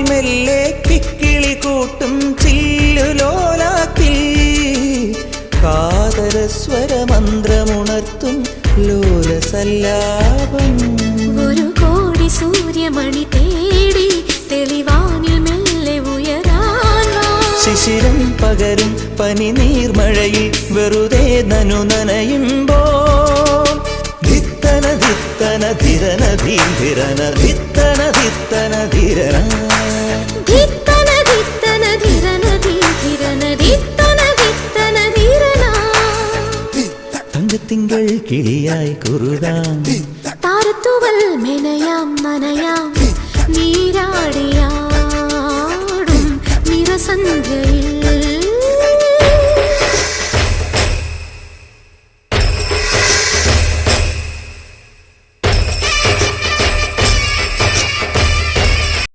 മെല്ലെ കിക്കിളി കൂട്ടും ചില്ലുലോലാത്തിൽ കാതരസ്വരമന്ത്രമുണർത്തും ലോലസല്ലാപം. ഒരു കോടി സൂര്യമണി തേടി തെളിവാനിൽ മെല്ലെ ഉയരാൻ ശിശിരം പകരും പനി നീർമഴയിൽ വെറുതെ നനു നനയുമ്പോൾ ധിത്തന ധിത്തന ധിരന ധീരന ധിത്തന ധിത്തന ധിരന ധിത്തന ധിത്തന ധിരന ധീരന ധിത്തന ധിത്തന ധിരന. തങ്കത്തിങ്കൾ കിളിയായി കുറുകാം താരത്തുവൽ മെനയാം നനയാം നീരാ